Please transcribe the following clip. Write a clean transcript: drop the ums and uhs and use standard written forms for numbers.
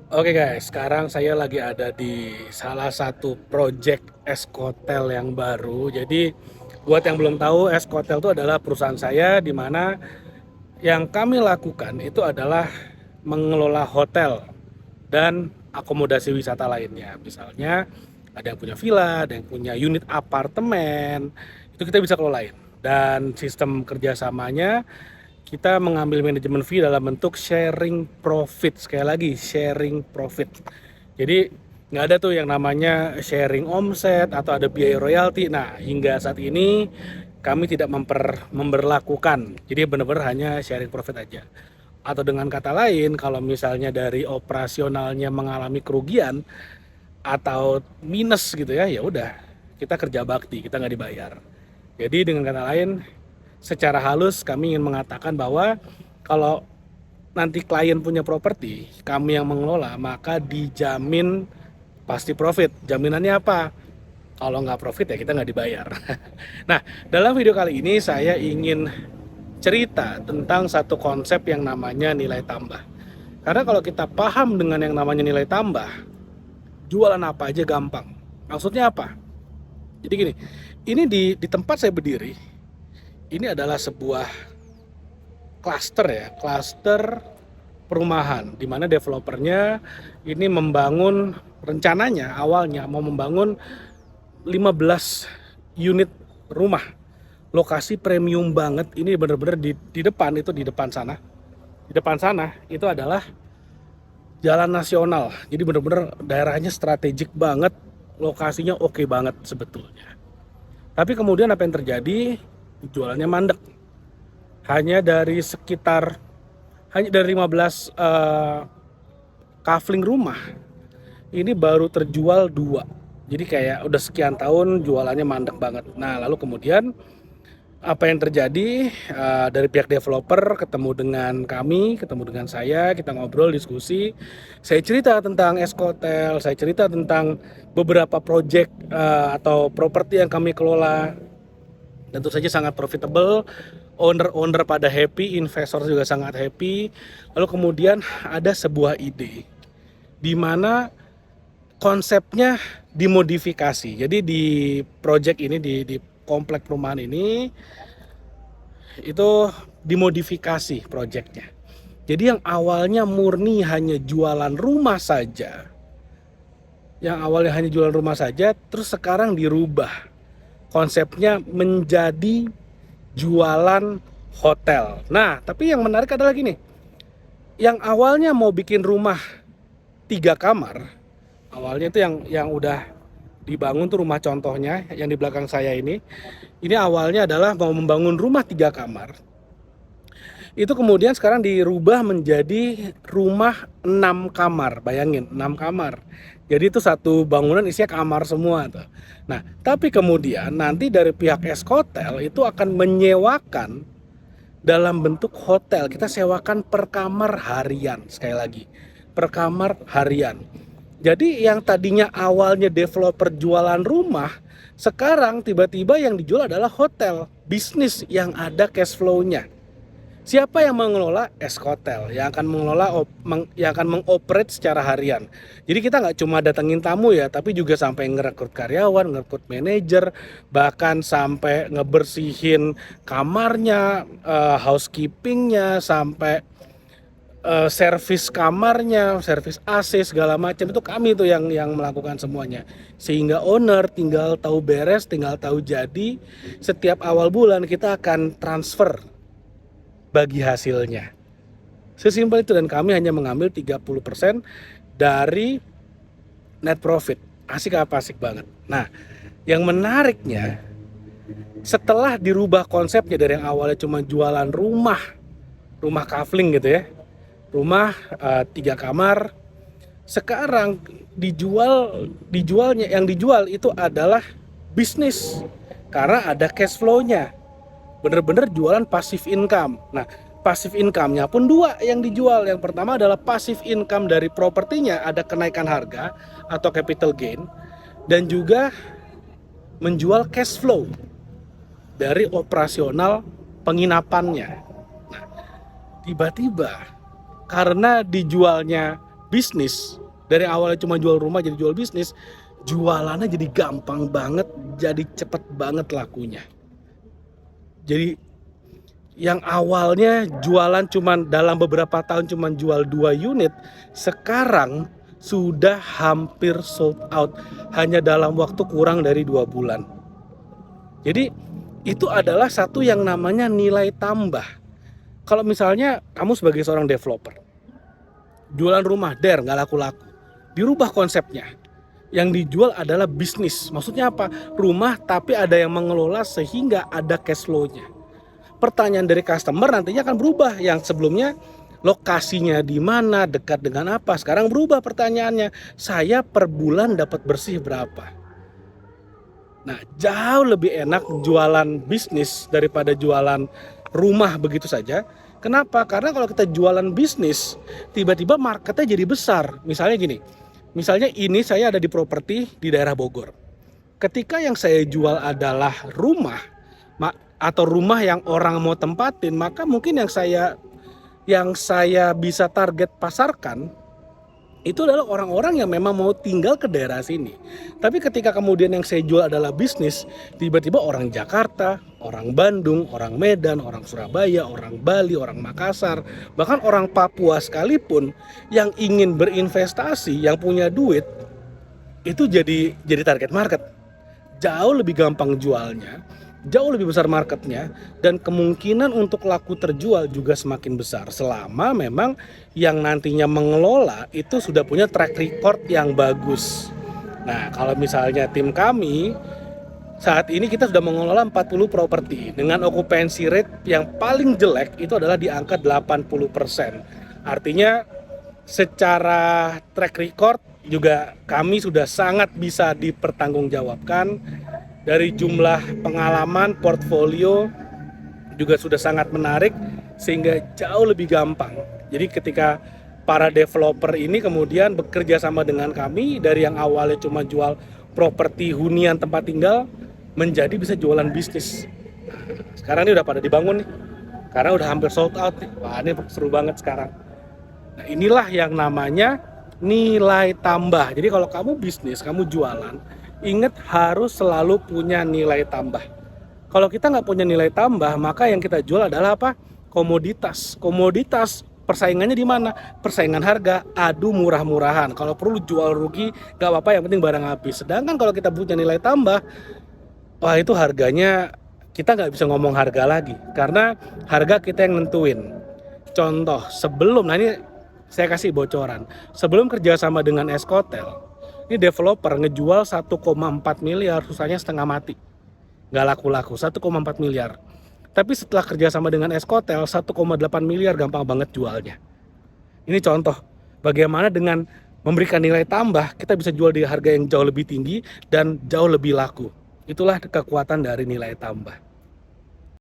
Oke guys, sekarang saya lagi ada di salah satu project Eskotel yang baru. Jadi buat yang belum tahu, Eskotel itu adalah perusahaan saya di mana yang kami lakukan itu adalah mengelola hotel dan akomodasi wisata lainnya. Misalnya ada yang punya villa, ada yang punya unit apartemen, itu kita bisa kelolain. Dan sistem kerjasamanya kita mengambil manajemen fee dalam bentuk sharing profit. Sekali lagi, sharing profit. Jadi nggak ada tuh yang namanya sharing omset atau ada biaya royalti. Nah, hingga saat ini kami tidak memberlakukan. Jadi benar-benar hanya sharing profit aja. Atau dengan kata lain, kalau misalnya dari operasionalnya mengalami kerugian atau minus gitu ya, ya udah kita kerja bakti, kita nggak dibayar. Jadi dengan kata lain, secara halus kami ingin mengatakan bahwa kalau nanti klien punya properti, kami yang mengelola, maka dijamin pasti profit. Jaminannya apa? Kalau nggak profit ya kita nggak dibayar. Nah, dalam video kali ini saya ingin cerita tentang satu konsep yang namanya nilai tambah. Karena kalau kita paham dengan yang namanya nilai tambah, jualan apa aja gampang. Maksudnya apa? Jadi gini, ini di tempat saya berdiri, ini adalah sebuah klaster ya, klaster perumahan di mana developernya ini membangun, rencananya awalnya mau membangun 15 unit rumah. Lokasi premium banget, ini bener-bener di depan itu, di depan sana. Di depan sana itu adalah jalan nasional. Jadi bener-bener daerahnya strategik banget, lokasinya oke banget sebetulnya. Tapi kemudian apa yang terjadi? Jualannya mandek. Hanya dari sekitar hanya dari 15 kafling rumah ini baru terjual 2. Jadi kayak udah sekian tahun jualannya mandek banget. Nah, lalu kemudian apa yang terjadi, dari pihak developer ketemu dengan kami, ketemu dengan saya, kita ngobrol, diskusi. Saya cerita tentang Eskotel, saya cerita tentang beberapa project atau properti yang kami kelola. Tentu saja sangat profitable, owner-owner pada happy, investor juga sangat happy. Lalu kemudian ada sebuah ide di mana konsepnya dimodifikasi. Jadi di project ini, di komplek perumahan ini itu dimodifikasi projectnya. Jadi yang awalnya murni hanya jualan rumah saja, terus sekarang dirubah konsepnya menjadi jualan hotel. Nah, tapi yang menarik adalah gini, yang awalnya mau bikin rumah 3 kamar, awalnya itu yang udah dibangun tuh rumah contohnya yang di belakang saya ini awalnya adalah mau membangun rumah 3 kamar. Itu kemudian sekarang dirubah menjadi rumah 6 kamar. Bayangin, 6 kamar. Jadi itu satu bangunan isinya kamar semua tuh. Nah, tapi kemudian nanti dari pihak Eskotel itu akan menyewakan dalam bentuk hotel. Kita sewakan per kamar harian, sekali lagi. Per kamar harian. Jadi yang tadinya awalnya developer jualan rumah, sekarang tiba-tiba yang dijual adalah hotel, bisnis yang ada cash flow-nya. Siapa yang mengelola? Eskotel, yang akan mengelola, yang akan mengoperate secara harian. Jadi kita nggak cuma datengin tamu ya, tapi juga sampai ngerekrut karyawan, ngerekrut manajer, bahkan sampai ngebersihin kamarnya, housekeepingnya, sampai servis kamarnya, servis AC segala macam itu kami tuh yang melakukan semuanya. Sehingga owner tinggal tahu beres, tinggal tahu jadi. Setiap awal bulan kita akan transfer bagi hasilnya. Sesimpel itu, dan kami hanya mengambil 30% dari net profit. Asik apa asik banget. Nah, yang menariknya setelah dirubah konsepnya dari yang awalnya cuma jualan rumah kafling gitu ya, rumah 3 kamar, sekarang dijualnya yang dijual itu adalah bisnis karena ada cash flow-nya. Bener-bener jualan passive income. Nah, passive income-nya pun 2 yang dijual. Yang pertama adalah passive income dari propertinya, ada kenaikan harga atau capital gain, dan juga menjual cash flow dari operasional penginapannya. Nah, tiba-tiba karena dijualnya bisnis, dari awalnya cuma jual rumah jadi jual bisnis, jualannya jadi gampang banget, jadi cepet banget lakunya. Jadi yang awalnya jualan cuman dalam beberapa tahun cuman jual 2 unit, sekarang sudah hampir sold out hanya dalam waktu kurang dari 2 bulan. Jadi itu adalah satu yang namanya nilai tambah. Kalau misalnya kamu sebagai seorang developer, jualan rumah, nggak laku-laku, dirubah konsepnya. Yang dijual adalah bisnis. Maksudnya apa? Rumah tapi ada yang mengelola sehingga ada cash flow-nya. Pertanyaan dari customer nantinya akan berubah. Yang sebelumnya lokasinya di mana, dekat dengan apa, sekarang berubah pertanyaannya. Saya per bulan dapat bersih berapa? Nah, jauh lebih enak jualan bisnis daripada jualan rumah begitu saja. Kenapa? Karena kalau kita jualan bisnis, tiba-tiba marketnya jadi besar. Misalnya gini, misalnya ini saya ada di properti di daerah Bogor. Ketika yang saya jual adalah rumah, atau rumah yang orang mau tempatin, maka mungkin yang saya bisa target pasarkan itu adalah orang-orang yang memang mau tinggal ke daerah sini. Tapi ketika kemudian yang saya jual adalah bisnis, tiba-tiba orang Jakarta, orang Bandung, orang Medan, orang Surabaya, orang Bali, orang Makassar, bahkan orang Papua sekalipun yang ingin berinvestasi, yang punya duit, itu jadi target market. Jauh lebih gampang jualnya, jauh lebih besar marketnya, dan kemungkinan untuk laku terjual juga semakin besar selama memang yang nantinya mengelola itu sudah punya track record yang bagus. Nah, kalau misalnya tim kami saat ini kita sudah mengelola 40 properti dengan occupancy rate yang paling jelek itu adalah di angka 80%. Artinya secara track record juga kami sudah sangat bisa dipertanggungjawabkan. Dari jumlah pengalaman, portfolio juga sudah sangat menarik sehingga jauh lebih gampang. Jadi ketika para developer ini kemudian bekerja sama dengan kami, dari yang awalnya cuma jual properti hunian tempat tinggal menjadi bisa jualan bisnis. Nah, sekarang ini udah pada dibangun nih, karena udah hampir sold out nih. Wah, ini seru banget sekarang. Nah, inilah yang namanya nilai tambah. Jadi kalau kamu bisnis, kamu jualan, ingat harus selalu punya nilai tambah. Kalau kita nggak punya nilai tambah, maka yang kita jual adalah apa? Komoditas. Komoditas persaingannya di mana? Persaingan harga, adu murah-murahan. Kalau perlu jual rugi, nggak apa-apa, yang penting barang habis. Sedangkan kalau kita punya nilai tambah, wah itu harganya kita nggak bisa ngomong harga lagi, karena harga kita yang nentuin. Contoh, sebelum, nah ini saya kasih bocoran, sebelum kerjasama dengan Escotel, ini developer ngejual 1,4 miliar, susahnya setengah mati. Nggak laku-laku, 1,4 miliar. Tapi setelah kerjasama dengan Escotel, 1,8 miliar gampang banget jualnya. Ini contoh, bagaimana dengan memberikan nilai tambah, kita bisa jual di harga yang jauh lebih tinggi dan jauh lebih laku. Itulah kekuatan dari nilai tambah.